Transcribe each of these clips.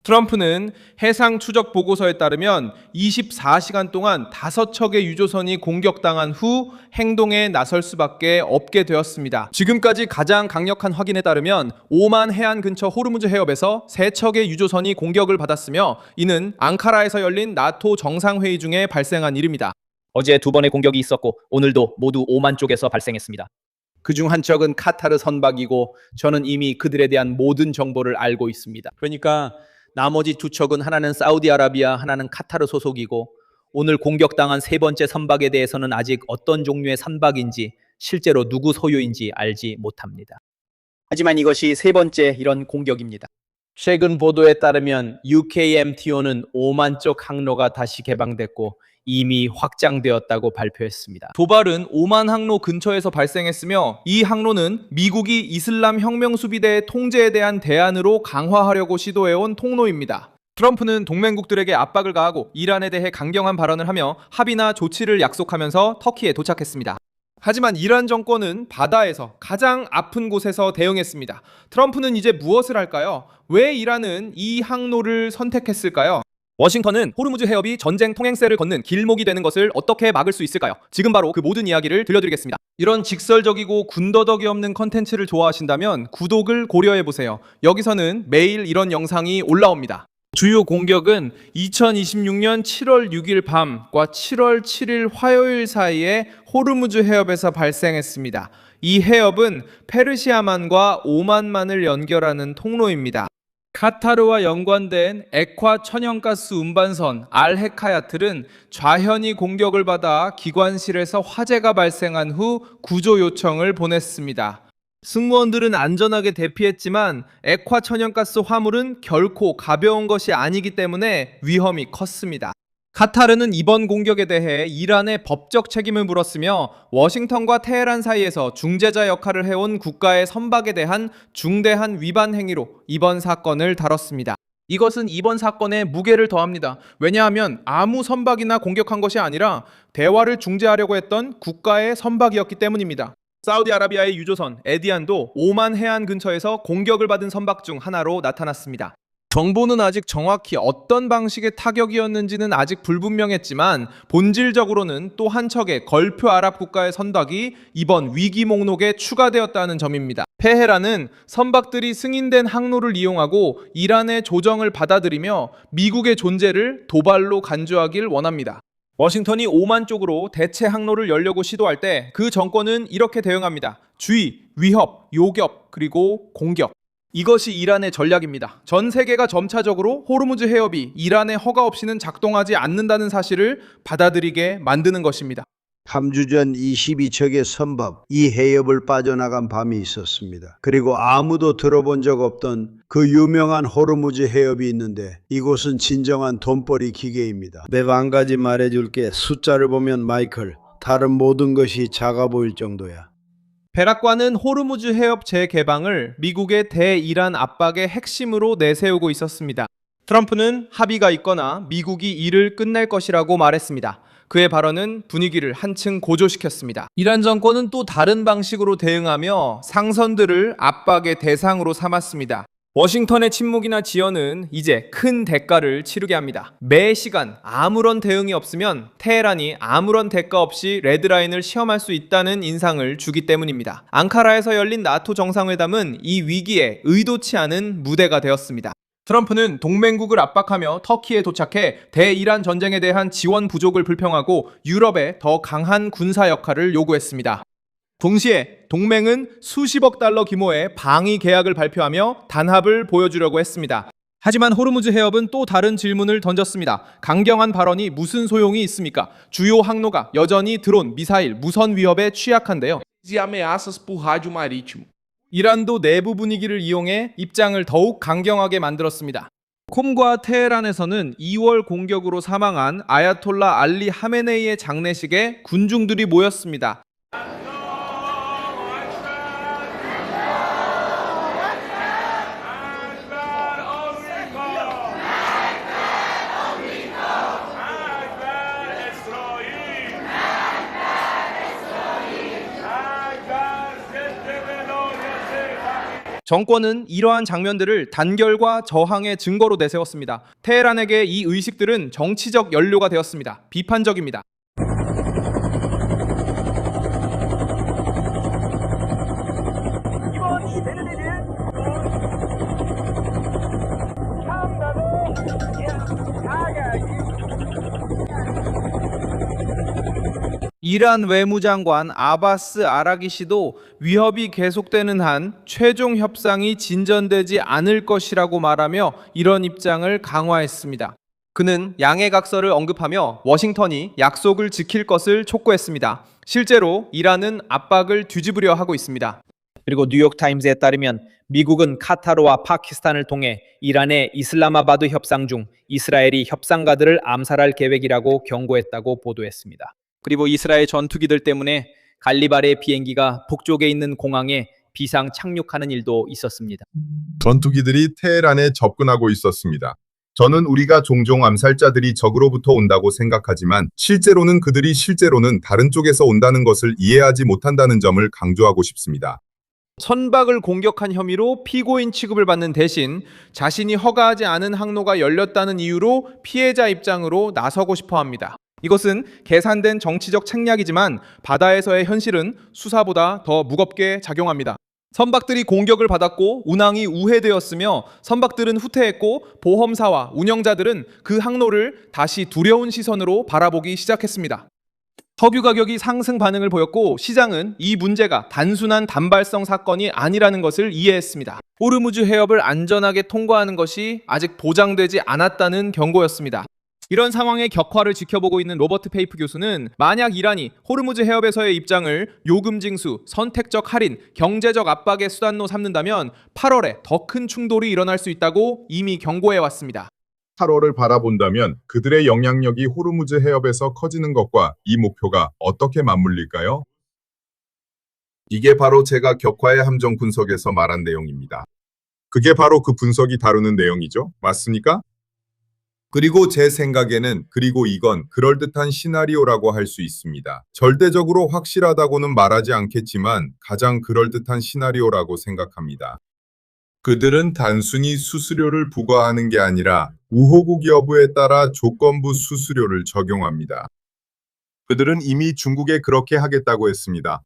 트럼프는 해상 추적 보고서에 따르면 24시간 동안 5척의 유조선이 공격당한 후 행동에 나설 수밖에 없게 되었습니다. 지금까지 가장 강력한 확인에 따르면 오만 해안 근처 호르무즈 해협에서 3척의 유조선이 공격을 받았으며 이는 앙카라에서 열린 나토 정상회의 중에 발생한 일입니다. 어제 2번의 공격이 있었고 오늘도 모두 오만 쪽에서 발생했습니다. 그중 한 척은 카타르 선박이고 저는 이미 그들에 대한 모든 정보를 알고 있습니다. 그러니까 나머지 2척은 하나는 사우디아라비아, 하나는 카타르 소속이고 오늘 공격당한 3번째 선박에 대해서는 아직 어떤 종류의 선박인지 실제로 누구 소유인지 알지 못합니다. 하지만 이것이 3번째 이런 공격입니다. 최근 보도에 따르면 UKMTO는 오만 쪽 항로가 다시 개방됐고 이미 확장되었다고 발표했습니다. 도발은 오만 항로 근처에서 발생했으며 이 항로는 미국이 이슬람 혁명 수비대의 통제에 대한 대안으로 강화하려고 시도해온 통로입니다. 트럼프는 동맹국들에게 압박을 가하고 이란에 대해 강경한 발언을 하며 합의나 조치를 약속하면서 터키에 도착했습니다. 하지만 이란 정권은 바다에서 가장 아픈 곳에서 대응했습니다. 트럼프는 이제 무엇을 할까요? 왜 이란은 이 항로를 선택했을까요? 워싱턴은 호르무즈 해협이 전쟁 통행세를 걷는 길목이 되는 것을 어떻게 막을 수 있을까요? 지금 바로 그 모든 이야기를 들려드리겠습니다. 이런 직설적이고 군더더기 없는 컨텐츠를 좋아하신다면 구독을 고려해보세요. 여기서는 매일 이런 영상이 올라옵니다. 주요 공격은 2026년 7월 6일 밤과 7월 7일 화요일 사이에 호르무즈 해협에서 발생했습니다. 이 해협은 페르시아만과 오만만을 연결하는 통로입니다. 카타르와 연관된 액화 천연가스 운반선 알헤카야틀은 좌현이 공격을 받아 기관실에서 화재가 발생한 후 구조 요청을 보냈습니다. 승무원들은 안전하게 대피했지만 액화 천연가스 화물은 결코 가벼운 것이 아니기 때문에 위험이 컸습니다. 카타르는 이번 공격에 대해 이란의 법적 책임을 물었으며 워싱턴과 테헤란 사이에서 중재자 역할을 해온 국가의 선박에 대한 중대한 위반 행위로 이번 사건을 다뤘습니다. 이것은 이번 사건에 무게를 더합니다. 왜냐하면 아무 선박이나 공격한 것이 아니라 대화를 중재하려고 했던 국가의 선박이었기 때문입니다. 사우디아라비아의 유조선 에디안도 오만 해안 근처에서 공격을 받은 선박 중 하나로 나타났습니다. 정보는 아직 정확히 어떤 방식의 타격이었는지는 아직 불분명했지만 본질적으로는 또 한 척의 걸프 아랍 국가의 선박이 이번 위기 목록에 추가되었다는 점입니다. 테헤란은 선박들이 승인된 항로를 이용하고 이란의 조정을 받아들이며 미국의 존재를 도발로 간주하길 원합니다. 워싱턴이 오만 쪽으로 대체 항로를 열려고 시도할 때 그 정권은 이렇게 대응합니다. 주의, 위협, 요격, 그리고 공격. 이것이 이란의 전략입니다. 전 세계가 점차적으로 호르무즈 해협이 이란의 허가 없이는 작동하지 않는다는 사실을 받아들이게 만드는 것입니다. 3주 전 22척의 선박 이 해협을 빠져나간 밤이 있었습니다. 그리고 아무도 들어본 적 없던 그 유명한 호르무즈 해협이 있는데 이곳은 진정한 돈벌이 기계입니다. 내가 한 가지 말해줄게. 숫자를 보면 마이클, 다른 모든 것이 작아 보일 정도야. 베락과는 호르무즈 해협 재개방을 미국의 대이란 압박의 핵심으로 내세우고 있었습니다. 트럼프는 합의가 있거나 미국이 이를 끝낼 것이라고 말했습니다. 그의 발언은 분위기를 한층 고조시켰습니다. 이란 정권은 또 다른 방식으로 대응하며 상선들을 압박의 대상으로 삼았습니다. 워싱턴의 침묵이나 지연은 이제 큰 대가를 치르게 합니다. 매 시간 아무런 대응이 없으면 테헤란이 아무런 대가 없이 레드라인을 시험할 수 있다는 인상을 주기 때문입니다. 앙카라에서 열린 나토 정상회담은 이 위기에 의도치 않은 무대가 되었습니다. 트럼프는 동맹국을 압박하며 터키에 도착해 대이란 전쟁에 대한 지원 부족을 불평하고 유럽에 더 강한 군사 역할을 요구했습니다. 동시에 동맹은 수십억 달러 규모의 방위 계약을 발표하며 단합을 보여주려고 했습니다. 하지만 호르무즈 해협은 또 다른 질문을 던졌습니다. 강경한 발언이 무슨 소용이 있습니까? 주요 항로가 여전히 드론, 미사일, 무선 위협에 취약한데요. e ameaças por rádio marítimo. 이란도 내부 분위기를 이용해 입장을 더욱 강경하게 만들었습니다. 콤과 테헤란에서는 2월 공격으로 사망한 아야톨라 알리 하메네이의 장례식에 군중들이 모였습니다. 정권은 이러한 장면들을 단결과 저항의 증거로 내세웠습니다. 테헤란에게 이 의식들은 정치적 연료가 되었습니다. 비판적입니다. 이란 외무장관 아바스 아라기시도 위협이 계속되는 한 최종 협상이 진전되지 않을 것이라고 말하며 이런 입장을 강화했습니다. 그는 양해각서를 언급하며 워싱턴이 약속을 지킬 것을 촉구했습니다. 실제로 이란은 압박을 뒤집으려 하고 있습니다. 그리고 뉴욕타임즈에 따르면 미국은 카타르와 파키스탄을 통해 이란의 이슬라마바드 협상 중 이스라엘이 협상가들을 암살할 계획이라고 경고했다고 보도했습니다. 그리고 이스라엘 전투기들 때문에 갈리바르의 비행기가 북쪽에 있는 공항에 비상 착륙하는 일도 있었습니다. 전투기들이 테헤란에 접근하고 있었습니다. 저는 우리가 종종 암살자들이 적으로부터 온다고 생각하지만 실제로는 그들이 다른 쪽에서 온다는 것을 이해하지 못한다는 점을 강조하고 싶습니다. 선박을 공격한 혐의로 피고인 취급을 받는 대신 자신이 허가하지 않은 항로가 열렸다는 이유로 피해자 입장으로 나서고 싶어 합니다. 이것은 계산된 정치적 책략이지만 바다에서의 현실은 수사보다 더 무겁게 작용합니다. 선박들이 공격을 받았고 운항이 우회되었으며 선박들은 후퇴했고 보험사와 운영자들은 그 항로를 다시 두려운 시선으로 바라보기 시작했습니다. 석유 가격이 상승 반응을 보였고 시장은 이 문제가 단순한 단발성 사건이 아니라는 것을 이해했습니다. 호르무즈 해협을 안전하게 통과하는 것이 아직 보장되지 않았다는 경고였습니다. 이런 상황의 격화를 지켜보고 있는 로버트 페이프 교수는 만약 이란이 호르무즈 해협에서의 입장을 요금 징수, 선택적 할인, 경제적 압박의 수단로 삼는다면 8월에 더 큰 충돌이 일어날 수 있다고 이미 경고해 왔습니다. 8월을 바라본다면 그들의 영향력이 호르무즈 해협에서 커지는 것과 이 목표가 어떻게 맞물릴까요? 이게 바로 제가 격화의 함정 분석에서 말한 내용입니다. 그게 바로 그 분석이 다루는 내용이죠. 맞습니까? 그리고 제 생각에는 이건 그럴듯한 시나리오라고 할 수 있습니다. 절대적으로 확실하다고는 말하지 않겠지만 가장 그럴듯한 시나리오라고 생각합니다. 그들은 단순히 수수료를 부과하는 게 아니라 우호국 여부에 따라 조건부 수수료를 적용합니다. 그들은 이미 중국에 그렇게 하겠다고 했습니다.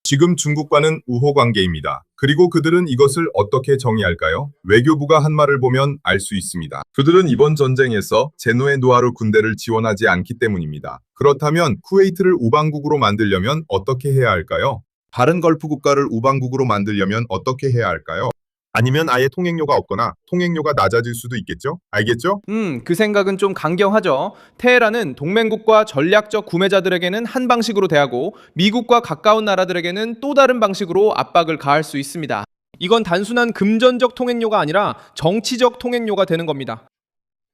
지금 중국과는 우호 관계입니다. 그리고 그들은 이것을 어떻게 정의할까요? 외교부가 한 말을 보면 알 수 있습니다. 그들은 이번 전쟁에서 제노의 누아르 군대를 지원하지 않기 때문입니다. 그렇다면 쿠웨이트를 우방국으로 만들려면 어떻게 해야 할까요? 다른 걸프 국가를 우방국으로 만들려면 어떻게 해야 할까요? 아니면 아예 통행료가 없거나 통행료가 낮아질 수도 있겠죠? 알겠죠? 그 생각은 좀 강경하죠. 테헤란은 동맹국과 전략적 구매자들에게는 한 방식으로 대하고 미국과 가까운 나라들에게는 또 다른 방식으로 압박을 가할 수 있습니다. 이건 단순한 금전적 통행료가 아니라 정치적 통행료가 되는 겁니다.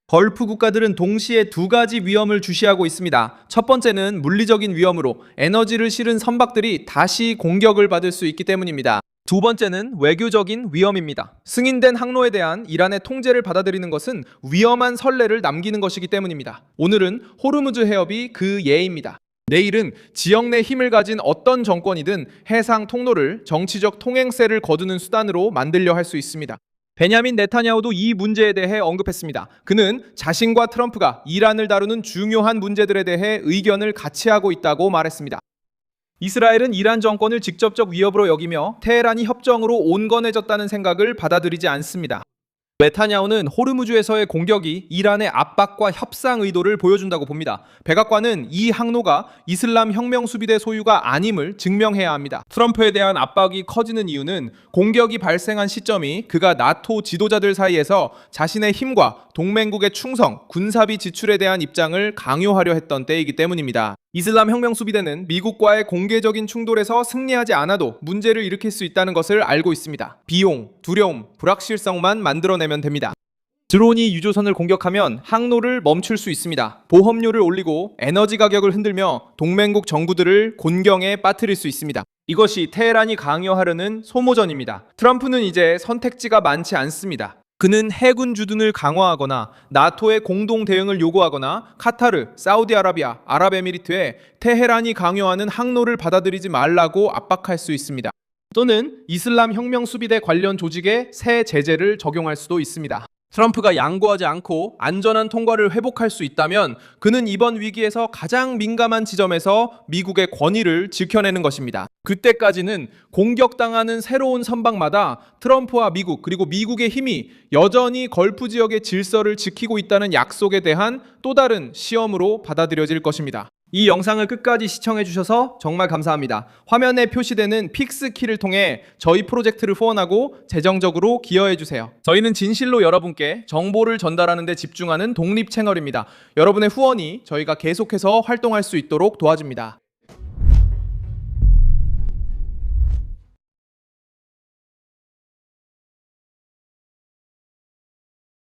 걸프 국가들은 동시에 두 가지 위험을 주시하고 있습니다. 첫 번째는 물리적인 위험으로 에너지를 실은 선박들이 다시 공격을 받을 수 있기 때문입니다. 두 번째는 외교적인 위험입니다. 승인된 항로에 대한 이란의 통제를 받아들이는 것은 위험한 선례를 남기는 것이기 때문입니다. 오늘은 호르무즈 해협이 그 예입니다. 내일은 지역 내 힘을 가진 어떤 정권이든 해상 통로를 정치적 통행세를 거두는 수단으로 만들려 할 수 있습니다. 베냐민 네타냐후도 이 문제에 대해 언급했습니다. 그는 자신과 트럼프가 이란을 다루는 중요한 문제들에 대해 의견을 같이 하고 있다고 말했습니다. 이스라엘은 이란 정권을 직접적 위협으로 여기며 테헤란이 협정으로 온건해졌다는 생각을 받아들이지 않습니다. 네타냐후는 호르무즈에서의 공격이 이란의 압박과 협상 의도를 보여준다고 봅니다. 백악관은 이 항로가 이슬람 혁명 수비대 소유가 아님을 증명해야 합니다. 트럼프에 대한 압박이 커지는 이유는 공격이 발생한 시점이 그가 나토 지도자들 사이에서 자신의 힘과 동맹국의 충성, 군사비 지출에 대한 입장을 강요하려 했던 때이기 때문입니다. 이슬람 혁명 수비대는 미국과의 공개적인 충돌에서 승리하지 않아도 문제를 일으킬 수 있다는 것을 알고 있습니다. 비용, 두려움, 불확실성만 만들어내면 됩니다. 드론이 유조선을 공격하면 항로를 멈출 수 있습니다. 보험료를 올리고 에너지 가격을 흔들며 동맹국 정부들을 곤경에 빠뜨릴 수 있습니다. 이것이 테헤란이 강요하려는 소모전입니다. 트럼프는 이제 선택지가 많지 않습니다. 그는 해군 주둔을 강화하거나 나토의 공동 대응을 요구하거나 카타르, 사우디아라비아, 아랍에미리트에 테헤란이 강요하는 항로를 받아들이지 말라고 압박할 수 있습니다. 또는 이슬람 혁명 수비대 관련 조직에 새 제재를 적용할 수도 있습니다. 트럼프가 양보하지 않고 안전한 통과를 회복할 수 있다면 그는 이번 위기에서 가장 민감한 지점에서 미국의 권위를 지켜내는 것입니다. 그때까지는 공격당하는 새로운 선박마다 트럼프와 미국 그리고 미국의 힘이 여전히 걸프 지역의 질서를 지키고 있다는 약속에 대한 또 다른 시험으로 받아들여질 것입니다. 이 영상을 끝까지 시청해 주셔서 정말 감사합니다. 화면에 표시되는 픽스 키를 통해 저희 프로젝트를 후원하고 재정적으로 기여해 주세요. 저희는 진실로 여러분께 정보를 전달하는 데 집중하는 독립 채널입니다. 여러분의 후원이 저희가 계속해서 활동할 수 있도록 도와줍니다.